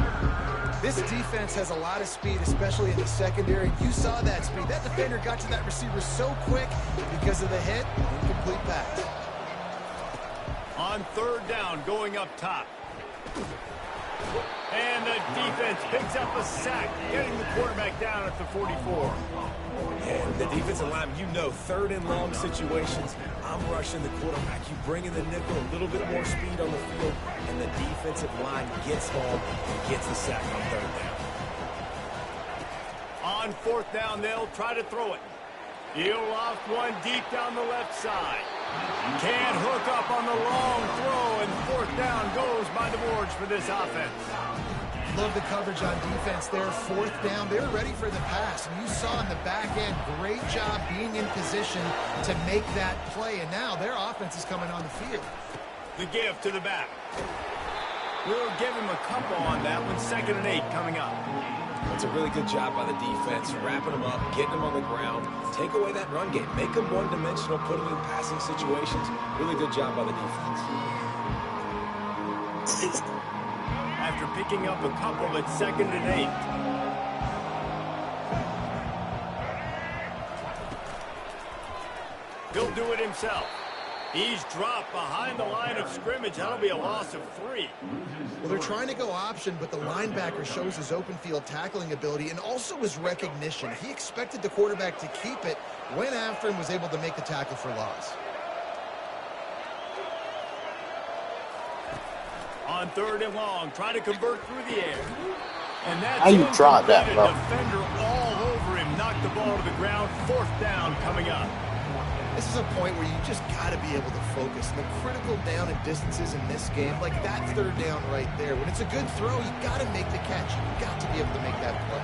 This defense has a lot of speed, especially in the secondary. You saw that speed. That defender got to that receiver so quick because of the hit. Incomplete pass. On third down, going up top. And the defense picks up a sack, getting the quarterback down at the 44. And the defensive lineman, you know, third and long situations, I'm rushing the quarterback. You bring in the nickel, a little bit more speed on the field, and the defensive line gets home and gets the sack on third down. On fourth down, they'll try to throw it. He'll loft one deep down the left side. Can't hook up on the long throw, and fourth down goes by the boards for this offense. Love the coverage on defense there. Fourth down, they were ready for the pass. And you saw in the back end, great job being in position to make that play. And now their offense is coming on the field. The give to the back. We'll give him a couple on that one. 2nd and 8 coming up. That's a really good job by the defense, wrapping them up, getting them on the ground, take away that run game, make them one-dimensional, put them in passing situations. Really good job by the defense. After picking up a couple at 2nd and 8. He'll do it himself. He's dropped behind the line of scrimmage. That'll be a loss of 3. Well, they're trying to go option, but the linebacker shows his open field tackling ability and also his recognition. He expected the quarterback to keep it, went after him, was able to make the tackle for loss. On third and long, trying to convert through the air. And that's How you draw that, bro? Defender all over him, knocked the ball to the ground. 4th down coming up. This is a point where you just got to be able to focus. The critical down and distances in this game, like that third down right there. When it's a good throw, you got to make the catch. You got to be able to make that play.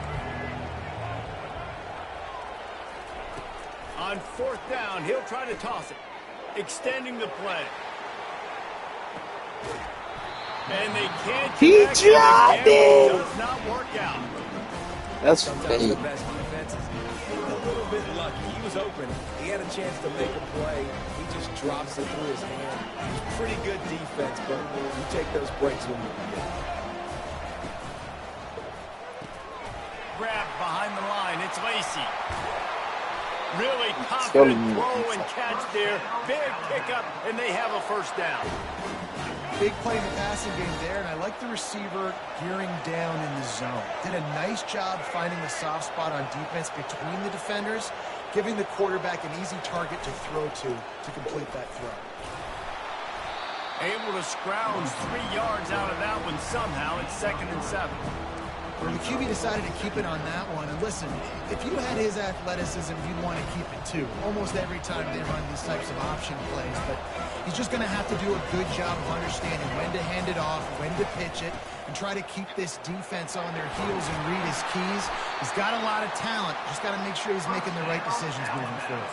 On 4th down, he'll try to toss it, extending the play. And they can't He connect, dropped it. does not work out. That's Sometimes fake. the best defenses get a little bit lucky. He was open. He had a chance to make a play. He just drops it through his hand. It's pretty good defense, but you take those breaks when you can get it. Grab behind the line. It's Lacey. Really confident throw and catch there. Big pickup, and they have a 1st down. Big play in the passing game there, and I like the receiver gearing down in the zone. Did a nice job finding the soft spot on defense between the defenders, giving the quarterback an easy target to throw to complete that throw. Able to scrounge 3 yards out of that one somehow. It's 2nd and 7. Well, the QB decided to keep it on that one. And listen, if you had his athleticism, you'd want to keep it too. Almost every time they run these types of option plays. But he's just going to have to do a good job of understanding when to hand it off, when to pitch it, and try to keep this defense on their heels and read his keys. He's got a lot of talent. Just got to make sure he's making the right decisions moving forward.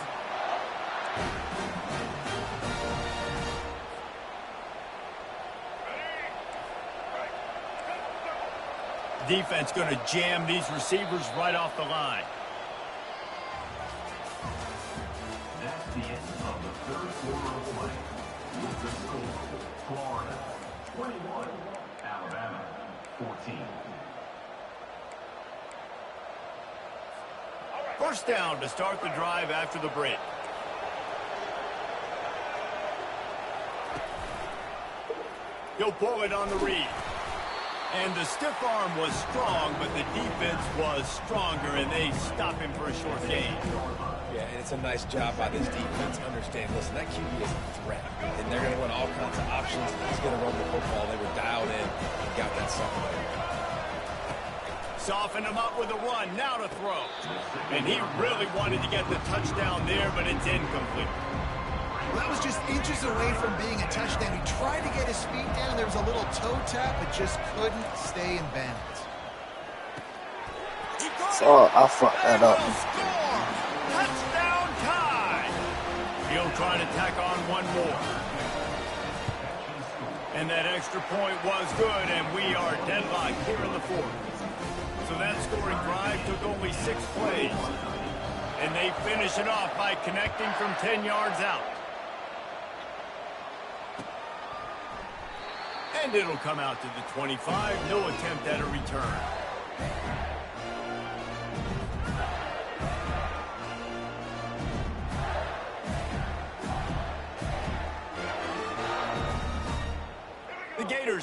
Defense going to jam these receivers right off the line. That's the end of the 3rd quarter of play. With the score, Florida 21, Alabama 14. 1st down to start the drive after the break. He'll pull it on the read. And the stiff arm was strong, but the defense was stronger, and they stop him for a short gain. Yeah, and it's a nice job by this defense. Understand, listen, that QB is a threat, and they're going to run all kinds of options. He's going to run the football. They were dialed in and got that somewhere. Soften him up with a run, now to throw. And he really wanted to get the touchdown there, but it's incomplete. Well, that was just inches away from being a touchdown. He tried to get his feet down. There was a little toe tap, but just couldn't stay in bounds. Oh, I fucked that up. Score! Touchdown tie! He'll try to tack on one more. And that extra point was good, and we are deadlocked here in the 4th. So that scoring drive took only 6 plays. And they finish it off by connecting from 10 yards out. And it'll come out to the 25. No attempt at a return.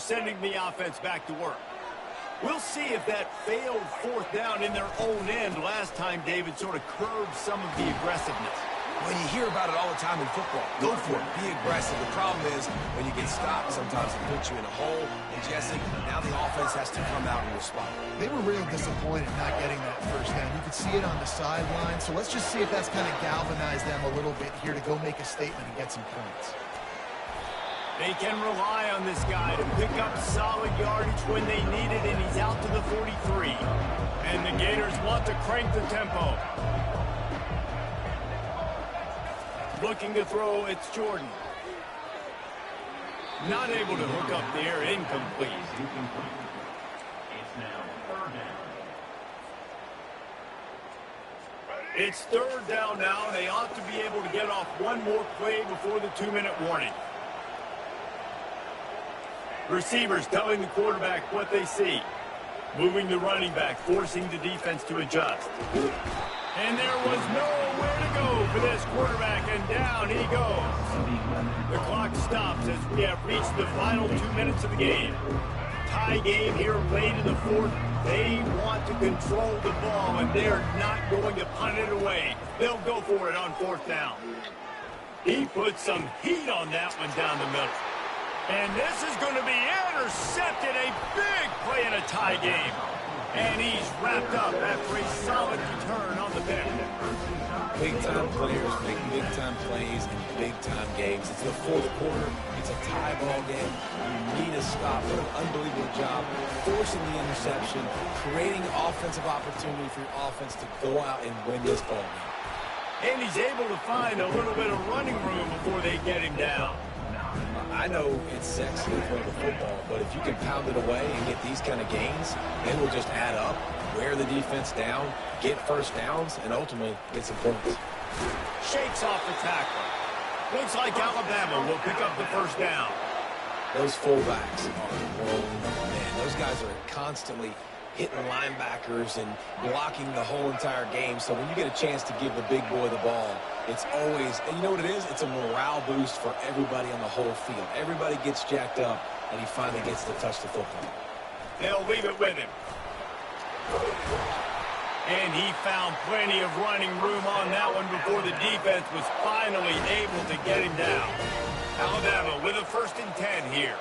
sending the offense back to work. We'll see if that failed fourth down in their own end last time, David, sort of curbed some of the aggressiveness. Well, you hear about it all the time in football. Go for it. Be aggressive. The problem is when you get stopped, sometimes it puts you in a hole. And, Jesse, now the offense has to come out and respond. They were real disappointed not getting that first down. You could see it on the sideline. So let's just see if that's kind of galvanized them a little bit here to go make a statement and get some points. They can rely on this guy to pick up solid yardage when they need it, and he's out to the 43. And the Gators want to crank the tempo. Looking to throw, it's Jordan. Not able to hook up there, incomplete. It's now third down. It's third down now, and they ought to be able to get off one more play before the 2-minute warning. Receivers telling the quarterback what they see. Moving the running back, forcing the defense to adjust. And there was nowhere to go for this quarterback, and down he goes. The clock stops as we have reached the final 2 minutes of the game. Tie game here late in the fourth. They want to control the ball, and they're not going to punt it away. They'll go for it on fourth down. He put some heat on that one down the middle. And this is going to be intercepted, a big play in a tie game. And he's wrapped up after a solid return on the pick. Big-time players make big-time plays in big-time games. It's the fourth quarter. It's a tie ball game. You need a stop. What an unbelievable job forcing the interception, creating offensive opportunity for your offense to go out and win this ball game. And he's able to find a little bit of running room before they get him down. I know it's sexy to throw the football, but if you can pound it away and get these kind of gains, it will just add up, wear the defense down, get first downs, and ultimately get some points. Shakes off the tackle. Looks like Alabama will pick up the first down. Those fullbacks are grown men. Those guys are constantly hitting linebackers and blocking the whole entire game. So when you get a chance to give the big boy the ball, it's always, and you know what it is? It's a morale boost for everybody on the whole field. Everybody gets jacked up, and he finally gets to touch the football. They'll leave it with him. And he found plenty of running room on that one before the defense was finally able to get him down. Alabama with a 1st and 10 here.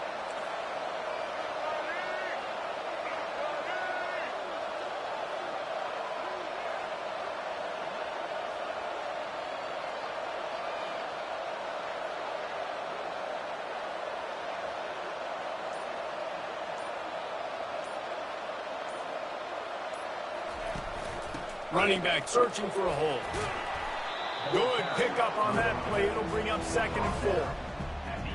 Running back searching for a hole. Good pickup on that play. It'll bring up 2nd and 4.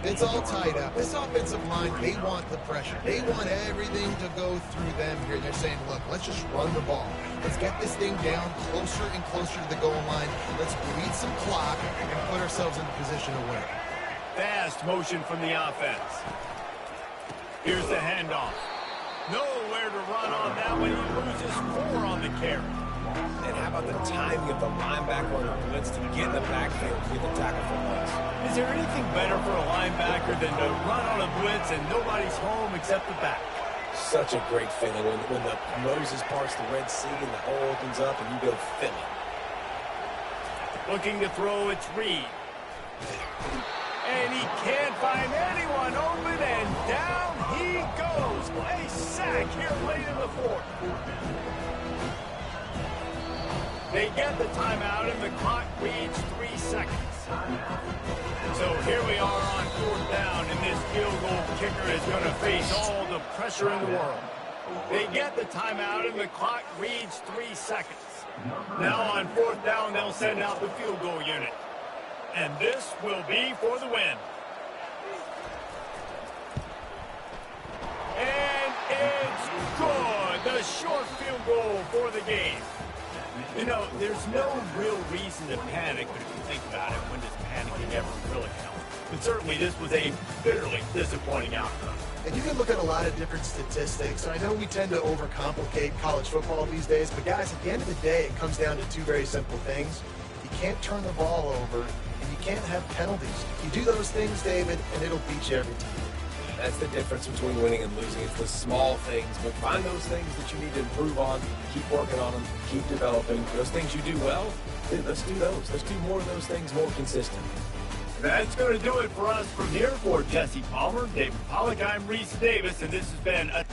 It's all tied up. This offensive line, they want the pressure. They want everything to go through them here. They're saying, look, let's just run the ball. Let's get this thing down closer and closer to the goal line. Let's bleed some clock and put ourselves in the position to win. Fast motion from the offense. Here's the handoff. Nowhere to run on that one. He loses 4 on the carry. And how about the timing of the linebacker on the blitz to get in the backfield to get the tackle for loss? Is there anything better for a linebacker than to run on a blitz and nobody's home except the back? Such a great feeling when the Moses parts the Red Sea and the hole opens up and you go Philly. Looking to throw, it's Reed. And he can't find anyone open, and down he goes. A sack here late in the fourth. They get the timeout, and the clock reads 3 seconds. So here we are on 4th down, and this field goal kicker is going to face all the pressure in the world. They get the timeout, and the clock reads 3 seconds. Now on 4th down, they'll send out the field goal unit. And this will be for the win. And it's good. The short field goal for the game. You know, there's no real reason to panic, but if you think about it, when does panicking ever really help? But certainly this was a bitterly disappointing outcome. And you can look at a lot of different statistics. I know we tend to overcomplicate college football these days, but guys, at the end of the day, it comes down to 2 very simple things. You can't turn the ball over, and you can't have penalties. You do those things, David, and it'll beat you every time. That's the difference between winning and losing. It's the small things, but find those things that you need to improve on. Keep working on them. Keep developing. Those things you do well, let's do those. Let's do more of those things more consistent. That's going to do it for us from here. For Jesse Palmer, David Pollack, I'm Reese Davis, and this has been a